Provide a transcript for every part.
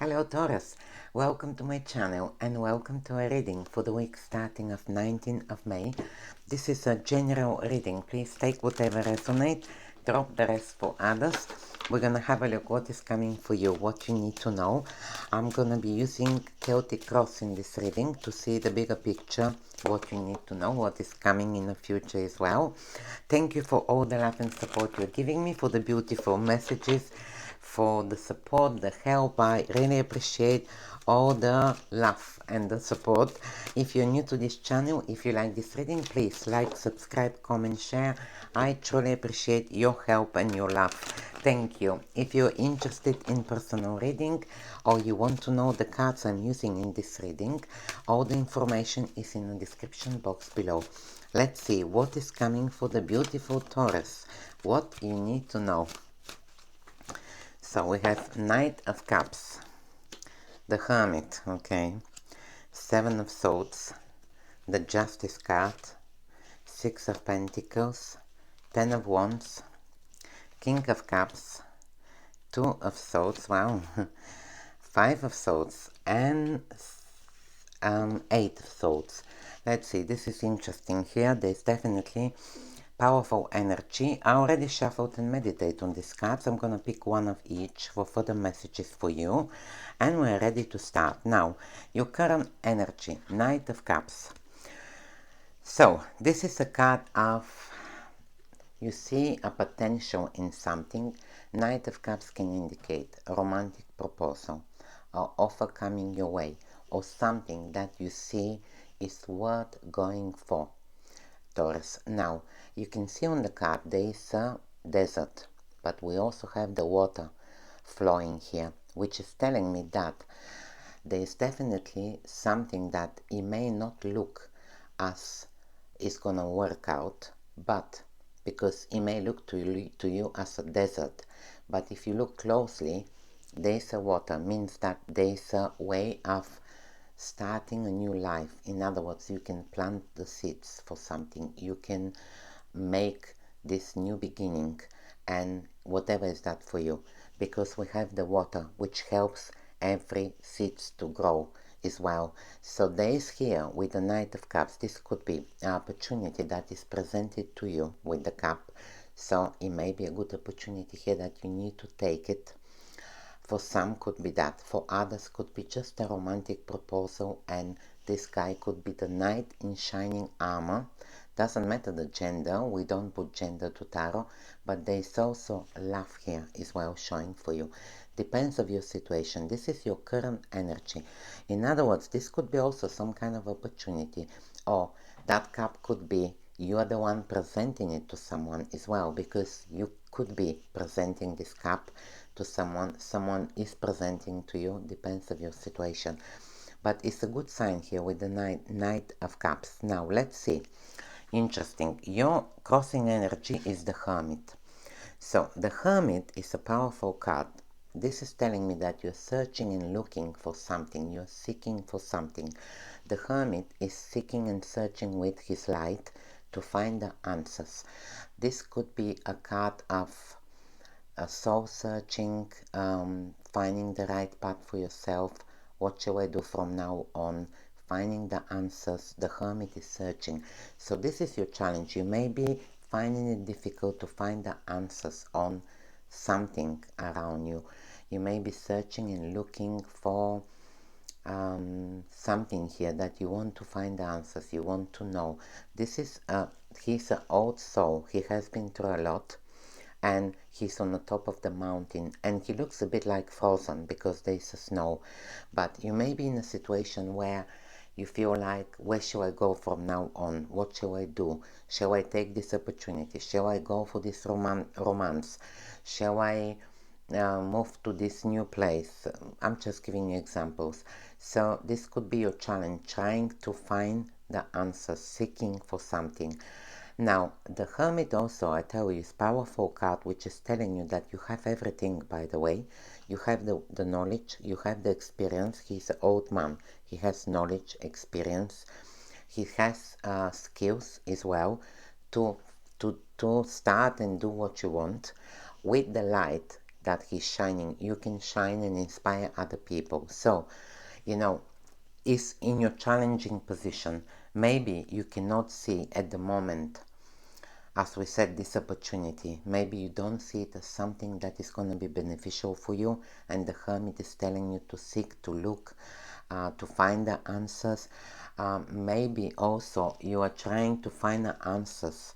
Hello Taurus, welcome to my channel and welcome to a reading for the week starting of 19th of May. This is a general reading. Please take whatever resonates, drop the rest for others. We're going to have a look what is coming for you, what you need to know. I'm going to be using Celtic Cross in this reading to see the bigger picture, what you need to know, what is coming in the future as well. Thank you for all the love and support you're giving me, for the beautiful messages, for the support, the help. I really appreciate all the love and the support. If you're new to this channel, if you like this reading, please like, subscribe, comment, share. I truly appreciate your help and your love. Thank you. If you're interested in personal reading or you want to know the cards I'm using in this reading, all the information is in the description box below. Let's see what is coming for the beautiful Taurus. What you need to know. So we have Knight of Cups, the Hermit, okay, Seven of Swords, the Justice card, Six of Pentacles, Ten of Wands, King of Cups, Two of Swords, wow, Five of Swords, and Eight of Swords. Let's see, this is interesting here. There's definitely powerful energy. I already shuffled and meditate on these cards. I'm going to pick one of each for further messages for you. And we're ready to start. Now, your current energy, Knight of Cups. So, this is a card of, you see a potential in something. Knight of Cups can indicate a romantic proposal, or offer coming your way, or something that you see is worth going for. Taurus. Now, you can see on the card there is a desert, but we also have the water flowing here, which is telling me that there is definitely something that it may not look as is gonna work out, but because it may look to you as a desert, but if you look closely, there is a water, means that there is a way of starting a new life. In other words, you can plant the seeds for something. You can make this new beginning, and whatever is that for you, because we have the water which helps every seeds to grow as well. So there is here with the Knight of Cups, this could be an opportunity that is presented to you with the cup. So it may be a good opportunity here that you need to take it. For some could be that, for others could be just a romantic proposal, and this guy could be the knight in shining armor. Doesn't matter the gender, we don't put gender to tarot, but there is also love here as well showing for you. Depends of your situation. This is your current energy. In other words, this could be also some kind of opportunity, or that cup could be you are the one presenting it to someone as well, because you could be presenting this cup to someone is presenting to you, depends of your situation. But it's a good sign here with the Knight of Cups. Now let's see. Interesting. Your crossing energy is the Hermit. So the Hermit is a powerful card. This is telling me that you're searching and looking for something. You're seeking for something. The Hermit is seeking and searching with his light to find the answers. This could be a card of soul searching, finding the right path for yourself. What shall I do from now on? Finding the answers. The Hermit is searching. So this is your challenge. You may be finding it difficult to find the answers on something around you. You may be searching and looking for something here that you want to find the answers. You want to know. This is he's an old soul. He has been through a lot, and he's on the top of the mountain, and he looks a bit like frozen because there's snow. But you may be in a situation where you feel like, where shall I go from now on? What shall I do? Shall I take this opportunity? Shall I go for this romance? Shall I move to this new place? I'm just giving you examples. So this could be your challenge, trying to find the answer, seeking for something. Now, the Hermit also, I tell you, is a powerful card which is telling you that you have everything, by the way. You have the knowledge, you have the experience. He's an old man. He has knowledge, experience. He has skills as well to start and do what you want. With the light, that he's shining, you can shine and inspire other people. So, you know, is in your challenging position. Maybe you cannot see at the moment, as we said, this opportunity. Maybe you don't see it as something that is going to be beneficial for you, and the Hermit is telling you to seek, to look, to find the answers. Maybe also you are trying to find the answers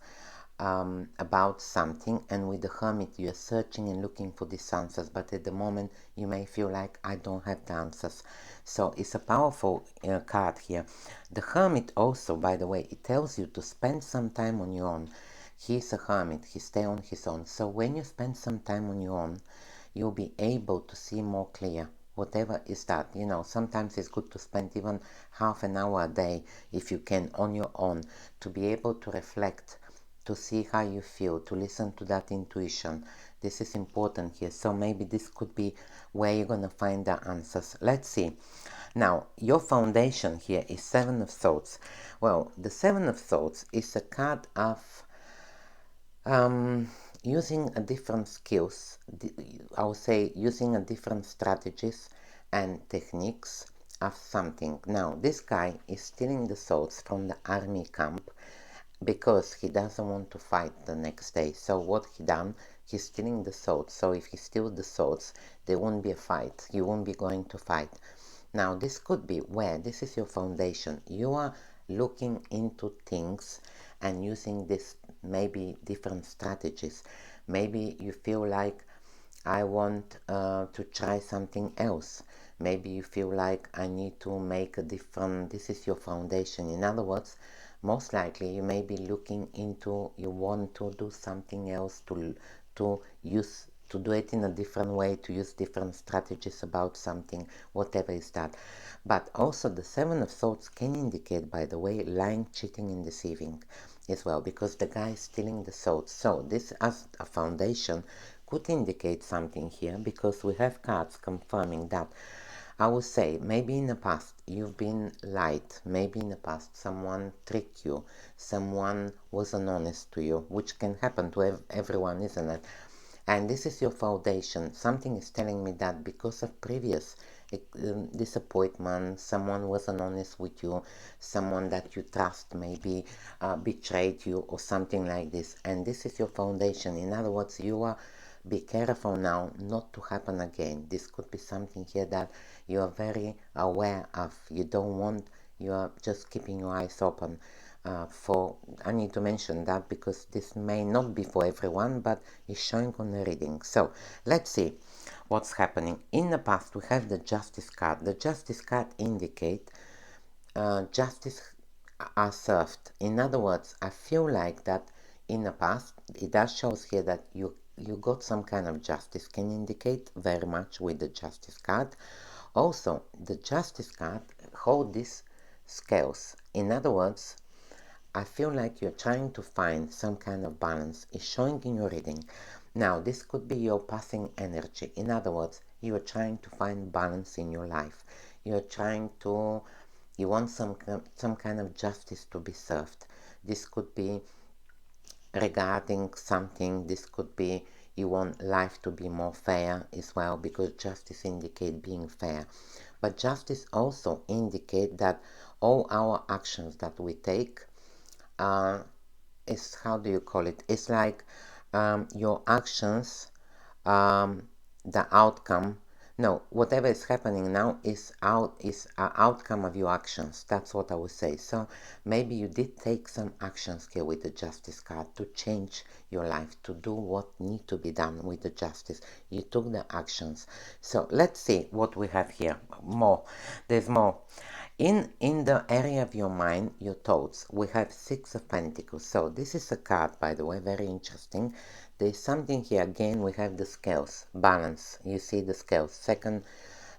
about something, and with the Hermit you are searching and looking for these answers, but at the moment you may feel like, I don't have the answers. So it's a powerful card here. The Hermit also, by the way, it tells you to spend some time on your own. He's a hermit, he stays on his own. So when you spend some time on your own, you'll be able to see more clear. Whatever is that, you know, sometimes it's good to spend even half an hour a day, if you can, on your own, to be able to reflect, to see how you feel, to listen to that intuition. This is important here. So maybe this could be where you're going to find the answers. Let's see. Now, your foundation here is Seven of Swords. Well, the Seven of Swords is a card of using a different skills, I would say using a different strategies and techniques of something. Now, this guy is stealing the swords from the army camp because he doesn't want to fight the next day. So what he done, he's stealing the swords. So if he steals the swords, there won't be a fight. You won't be going to fight. Now, this could be where this is your foundation. You are looking into things and using this maybe different strategies. Maybe you feel like, I want to try something else. Maybe you feel like, I need to make a different, this is your foundation. In other words, most likely you may be looking into, you want to do something else, to use, to do it in a different way, to use different strategies about something, whatever is that. But also the Seven of Swords can indicate, by the way, lying, cheating and deceiving as well, because the guy is stealing the swords. So this as a foundation could indicate something here, because we have cards confirming that. I would say maybe in the past you've been lied, maybe in the past someone tricked you, someone wasn't honest to you, which can happen to everyone, isn't it? And this is your foundation. Something is telling me that because of previous disappointment, someone wasn't honest with you, someone that you trust maybe betrayed you or something like this, and this is your foundation. In other words, you are, be careful now not to happen again. This could be something here that you are very aware of. You don't want, you are just keeping your eyes open for, I need to mention that because this may not be for everyone, but it's showing on the reading. So let's see what's happening. In the past we have the Justice card. The Justice card indicate justice are served. In other words, I feel like that in the past, it does shows here that you got some kind of justice, can indicate very much with the Justice card. Also, the Justice card hold these scales. In other words, I feel like you're trying to find some kind of balance. It's showing in your reading. Now, this could be your passing energy. In other words, you are trying to find balance in your life. You're trying to, you want some kind of justice to be served. This could be regarding something. This could be you want life to be more fair as well, because justice indicate being fair. But justice also indicate that all our actions that we take is, how do you call it? It's like your actions, the outcome. No, whatever is happening now is an outcome of your actions. That's what I would say. So maybe you did take some actions here with the Justice card to change your life, to do what need to be done with the Justice. You took the actions. So let's see what we have here. More. There's more. In the area of your mind, your thoughts, we have Six of Pentacles. So this is a card, by the way, very interesting. There's something here. Again, we have the scales, balance. You see the scales,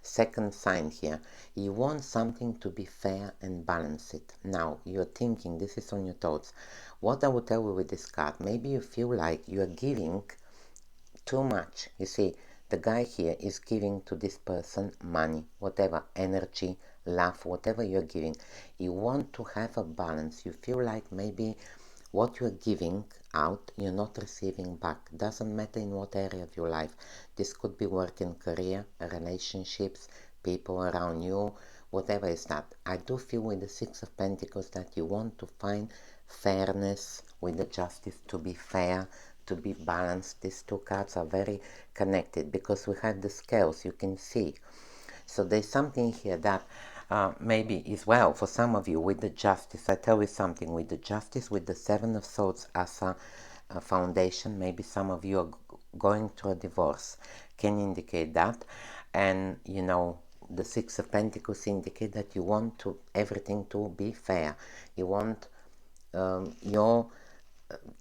second sign here. You want something to be fair and balance it. Now, you're thinking, this is on your thoughts. What I would tell you with this card, maybe you feel like you're giving too much. You see, the guy here is giving to this person money, whatever, energy, love, whatever you're giving. You want to have a balance. You feel like maybe what you're giving out, you're not receiving back. Doesn't matter in what area of your life. This could be work and career, relationships, people around you, whatever is that. I do feel with the Six of Pentacles that you want to find fairness with the Justice, to be fair, to be balanced. These two cards are very connected because we have the scales, you can see. So there's something here that maybe is well for some of you with the Justice. I tell you something with the Justice, with the Seven of Swords as a foundation. Maybe some of you are going through a divorce, can indicate that. And you know, the Six of Pentacles indicate that you want to everything to be fair. You want your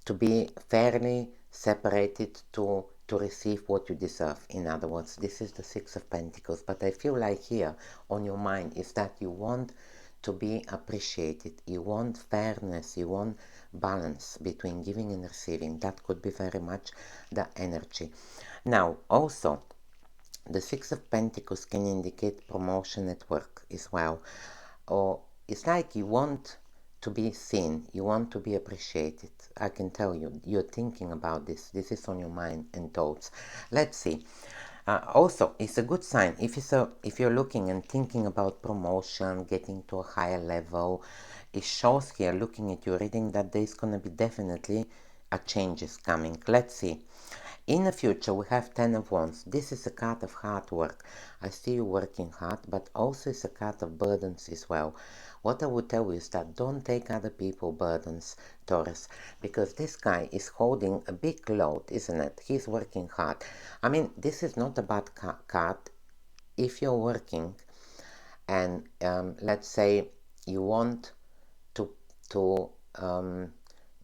to be fairly separated to receive what you deserve. In other words, this is the Six of Pentacles, but I feel like here on your mind is that you want to be appreciated, you want fairness, you want balance between giving and receiving. That could be very much the energy. Now also the Six of Pentacles can indicate promotion at work as well, or it's like you want to be seen, you want to be appreciated. I can tell you, you're thinking about this. This is on your mind and thoughts. Let's see. Also, it's a good sign if you're looking and thinking about promotion, getting to a higher level. It shows here, looking at your reading, that there's going to be definitely a change is coming. Let's see. In the future, we have Ten of Wands. This is a card of hard work. I see you working hard, but also it's a card of burdens as well. What I would tell you is that don't take other people's burdens, Taurus, because this guy is holding a big load, isn't it? He's working hard. I mean, this is not a bad card. If you're working and let's say you want to to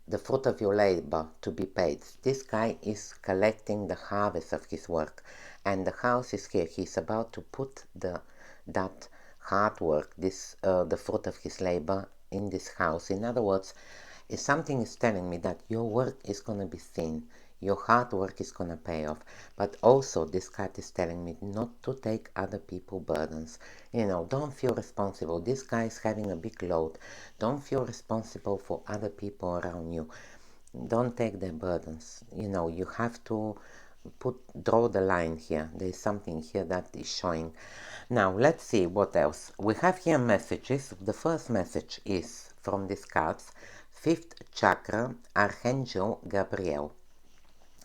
the fruit of your labor to be paid. This guy is collecting the harvest of his work, and the house is here. He's about to put that hard work, this the fruit of his labor, in this house. In other words, if something is telling me that your work is going to be seen, your hard work is going to pay off. But also this card is telling me not to take other people's burdens. You know, don't feel responsible. This guy is having a big load. Don't feel responsible for other people around you. Don't take their burdens. You know, you have to draw the line here. There is something here that is showing. Now let's see what else we have here. Messages. The first message is from these cards. Fifth chakra, Archangel Gabriel.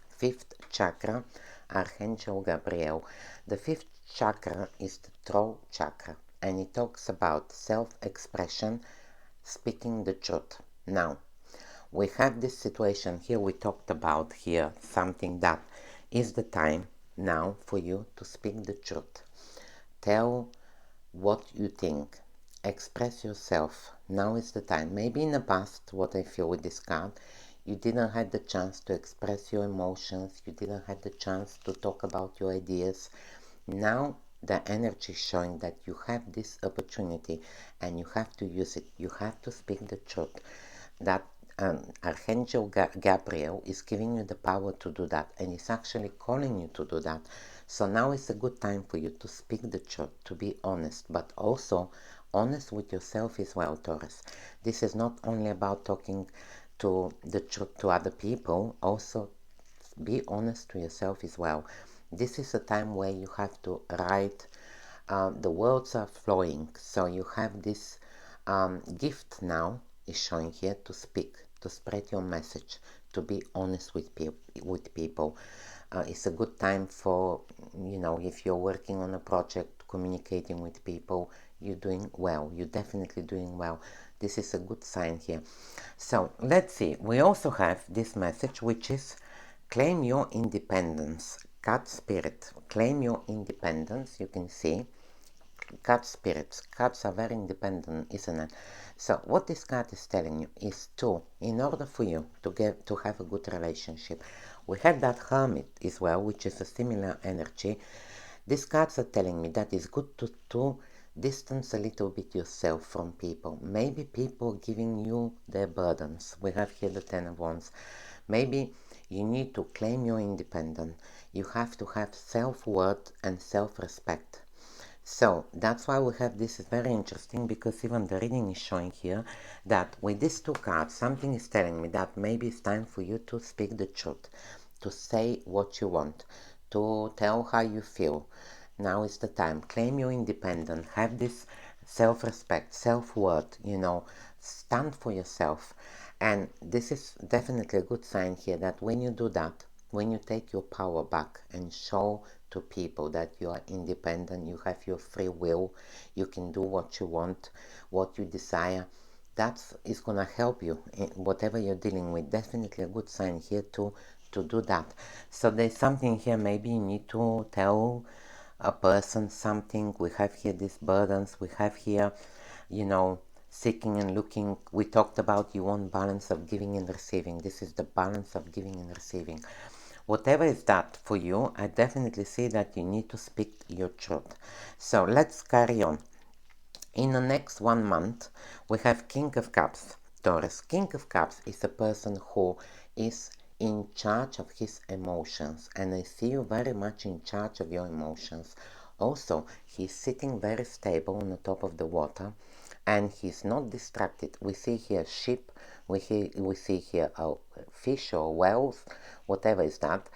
Fifth chakra, Archangel Gabriel. The fifth chakra is the throat chakra, and it talks about self-expression, speaking the truth. Now we have this situation here. We talked about here something that is the time now for you to speak the truth. Tell what you think. Express yourself. Now is the time. Maybe in the past, what I feel with this card, you didn't have the chance to express your emotions. You didn't have the chance to talk about your ideas. Now the energy is showing that you have this opportunity and you have to use it. You have to speak the truth. That Archangel Gabriel is giving you the power to do that, and is actually calling you to do that. So now is a good time for you to speak the truth, to be honest, but also honest with yourself as well, Taurus. This is not only about talking to the truth to other people, also be honest to yourself as well. This is a time where you have to write. The words are flowing, so you have this gift now is showing here to speak, to spread your message, to be honest with people. It's a good time for, you know, if you're working on a project, communicating with people, you're doing well. You're definitely doing well. This is a good sign here. So let's see. We also have this message, which is claim your independence. Cat spirit, claim your independence. You can see cat spirits. Cats are very independent, isn't it? So what this card is telling you is in order for you to have a good relationship, we have that hermit as well, which is a similar energy. These cards are telling me that it's good to distance a little bit yourself from people. Maybe people giving you their burdens. We have here the Ten of Wands. Maybe you need to claim your independence. You have to have self-worth and self-respect. So that's why we have this. Is very interesting because even the reading is showing here that with these two cards, something is telling me that maybe it's time for you to speak the truth, to say what you want, to tell how you feel. Now is the time. Claim your independence. Have this self-respect, self-worth, stand for yourself. And this is definitely a good sign here that when you do that, when you take your power back and show to people that you are independent, you have your free will, you can do what you want, what you desire, that is going to help you in whatever you're dealing with. Definitely a good sign here to do that. So there's something here, maybe you need to tell a person something. We have here these burdens, we have here, seeking and looking. We talked about you want balance of giving and receiving. This is the balance of giving and receiving. Whatever is that for you, I definitely see that you need to speak your truth. So let's carry on. In the next 1 month, we have King of Cups, Taurus. King of Cups is a person who is in charge of his emotions, and I see you very much in charge of your emotions. Also, he's sitting very stable on the top of the water, and he's not distracted. We see here sheep, we see here a fish or whales, whatever is that.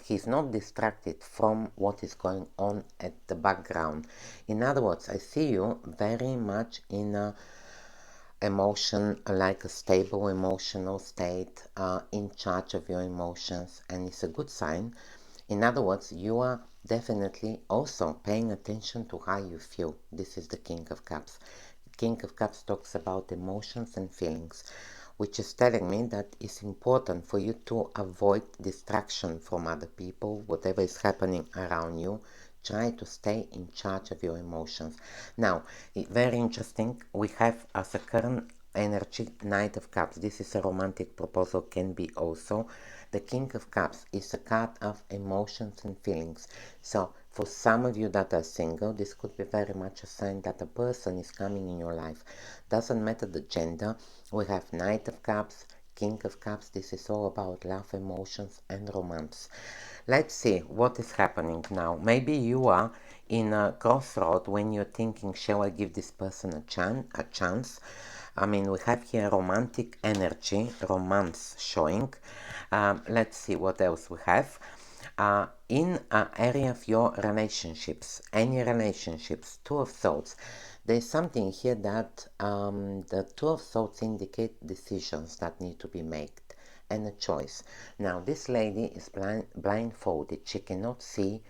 He's not distracted from what is going on at the background. In other words, I see you very much in a emotion, like a stable emotional state, in charge of your emotions, and it's a good sign. In other words, you are definitely also paying attention to how you feel. This is the King of Cups. King of Cups talks about emotions and feelings, which is telling me that it's important for you to avoid distraction from other people, whatever is happening around you. Try to stay in charge of your emotions. Now, very interesting, we have as a current energy Knight of Cups. This is a romantic proposal, can be also. The King of Cups is a card of emotions and feelings. So for some of you that are single, this could be very much a sign that a person is coming in your life. Doesn't matter the gender. We have Knight of Cups, King of Cups. This is all about love, emotions, and romance. Let's see what is happening now. Maybe you are in a crossroad when you're thinking, shall I give this person a chance? I mean, we have here romantic energy, romance showing. Let's see what else we have. In an area of your relationships, any relationships, Two of Swords, there's something here that the Two of Swords indicate decisions that need to be made and a choice. Now, this lady is blindfolded. She cannot see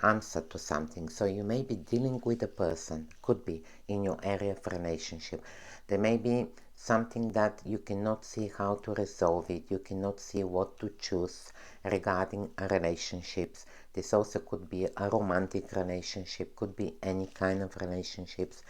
answer to something. So you may be dealing with a person, could be in your area of relationship. There may be something that you cannot see how to resolve it. You cannot see what to choose regarding relationships. This also could be a romantic relationship, could be any kind of relationships.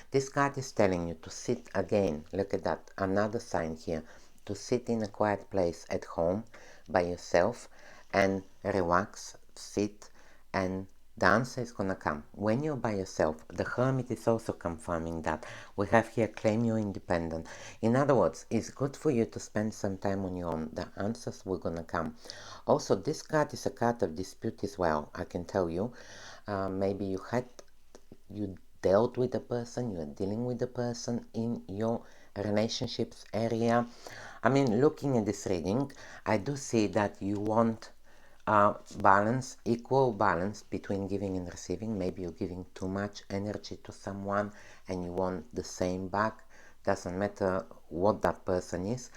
This card is telling you to sit again. Look at that, another sign here. To sit in a quiet place at home by yourself and relax, sit, and the answer is gonna come when you're by yourself. The Hermit is also confirming that. We have here claim your independence. In other words, it's good for you to spend some time on your own. The answers will gonna come. Also, this card is a card of dispute as well. I can tell you, maybe you dealt with a person, you are dealing with a person in your relationships area. I mean, looking at this reading, I do see that you want balance, equal balance between giving and receiving. Maybe you're giving too much energy to someone and you want the same back. Doesn't matter what that person is.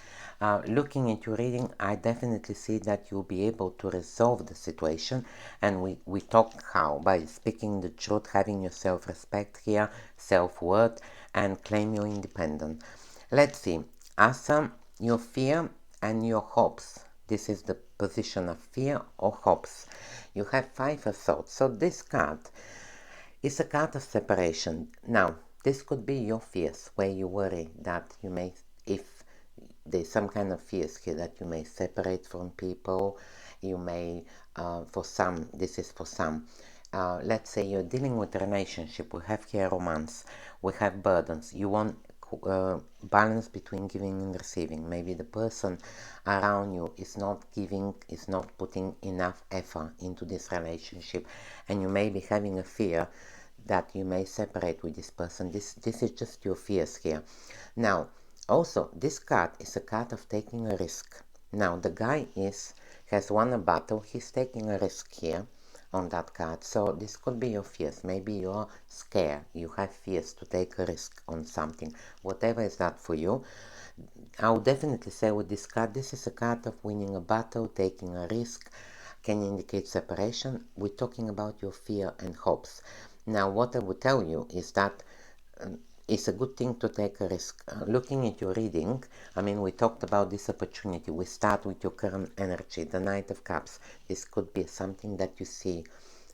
Looking at your reading, I definitely see that you'll be able to resolve the situation. And we talked how by speaking the truth, having your self-respect here, self-worth, and claim your independence. Let's see. Asa, your fear and your hopes. This is the position of fear or hopes. You have Five of Swords. So this card is a card of separation. Now, this could be your fears, where you worry that you may, if there's some kind of fears here, that you may separate from people. You may, for some, this is for some. Let's say you're dealing with a relationship. We have here romance. We have burdens. You want balance between giving and receiving. Maybe the person around you is not giving, is not putting enough effort into this relationship, and you may be having a fear that you may separate with this person. This is just your fears here. Now, also, this card is a card of taking a risk. Now, the guy has won a battle. He's taking a risk here on that card. So this could be your fears. Maybe you're scared. You have fears to take a risk on something. Whatever is that for you. I would definitely say with this card, this is a card of winning a battle, taking a risk, can indicate separation. We're talking about your fear and hopes. Now, what I would tell you is that it's a good thing to take a risk. Looking at your reading, I mean, we talked about this opportunity. We start with your current energy, the Knight of Cups. This could be something that you see.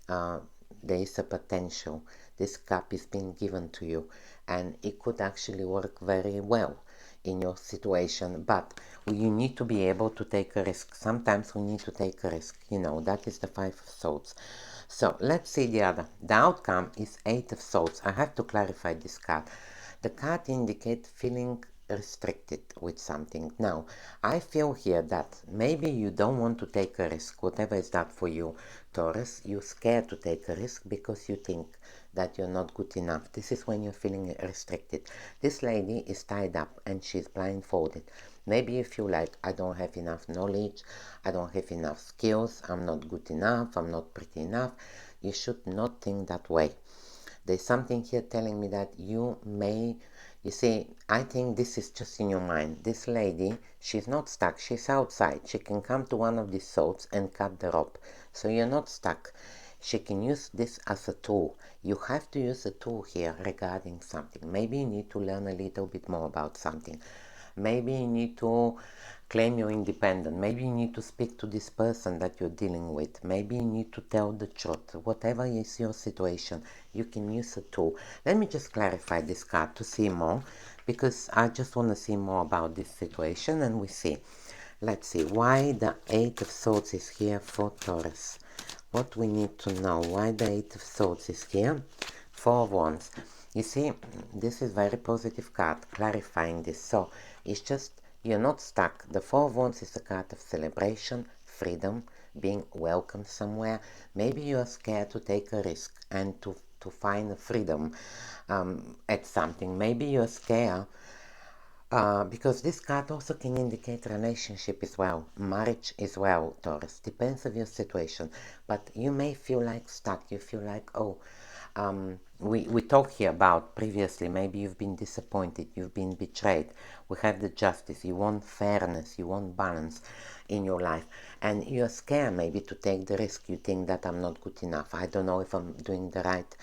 There is a potential. This cup is being given to you, and it could actually work very well in your situation, but you need to be able to take a risk. Sometimes we need to take a risk, that is the Five of Swords. So let's see the other. The outcome is Eight of Swords. I have to clarify this card. The card indicates feeling restricted with something. Now, I feel here that maybe you don't want to take a risk, whatever is that for you, Taurus. You're scared to take a risk because you think that you're not good enough. This is when you're feeling restricted. This lady is tied up and she's blindfolded. Maybe you feel like, I don't have enough knowledge, I don't have enough skills, I'm not good enough, I'm not pretty enough. You should not think that way. There's something here telling me that you see, I think this is just in your mind. This lady, she's not stuck, she's outside. She can come to one of these swords and cut the rope. So you're not stuck. She can use this as a tool. You have to use a tool here regarding something. Maybe you need to learn a little bit more about something. Maybe you need to claim your independence. Maybe you need to speak to this person that you're dealing with. Maybe you need to tell the truth. Whatever is your situation, you can use a tool. Let me just clarify this card to see more, because I just want to see more about this situation, and we see. Let's see why the Eight of Swords is here for Taurus. What we need to know, why the Eight of Swords is here. Four of Wands. You see, this is very positive card, clarifying this. So it's just, you're not stuck. The Four of Wands is a card of celebration, freedom, being welcome somewhere. Maybe you are scared to take a risk and to find a freedom at something. Maybe you're scared because this card also can indicate relationship as well, marriage as well, Taurus. Depends on your situation. But you may feel like stuck. You feel like, oh, we talked here about previously, maybe you've been disappointed, you've been betrayed. We have the justice. You want fairness, you want balance in your life, and you're scared maybe to take the risk. You think that I'm not good enough, I don't know if I'm doing the right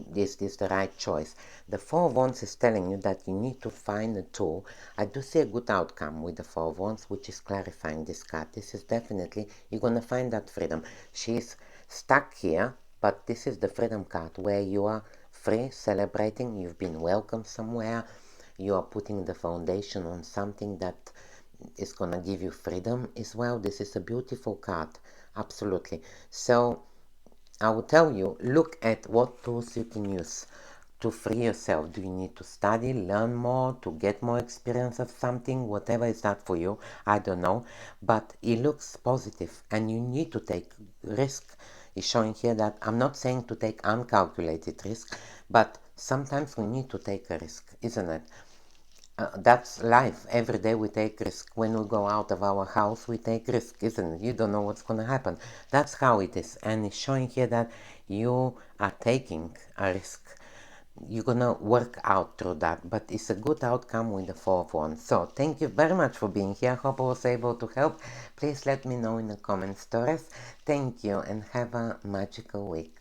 this the right choice. The Four of Wands is telling you that you need to find a tool. I do see a good outcome with the Four of Wands, which is clarifying this card. This is definitely, you're gonna find that freedom. She's stuck here, but this is the freedom card where you are free, celebrating, you've been welcomed somewhere, you are putting the foundation on something that is gonna give you freedom as well. This is a beautiful card, absolutely. So I will tell you, look at what tools you can use to free yourself. Do you need to study, learn more, to get more experience of something, whatever is that for you, I don't know, but it looks positive and you need to take risk. It's showing here that I'm not saying to take uncalculated risk, but sometimes we need to take a risk, isn't it? That's life. Every day we take risk. When we go out of our house, we take risk, isn't it? You don't know what's going to happen. That's how it is. And it's showing here that you are taking a risk. You're going to work out through that. But it's a good outcome with the Four of Wands. So thank you very much for being here. I hope I was able to help. Please let me know in the comments, Taurus. Thank you and have a magical week.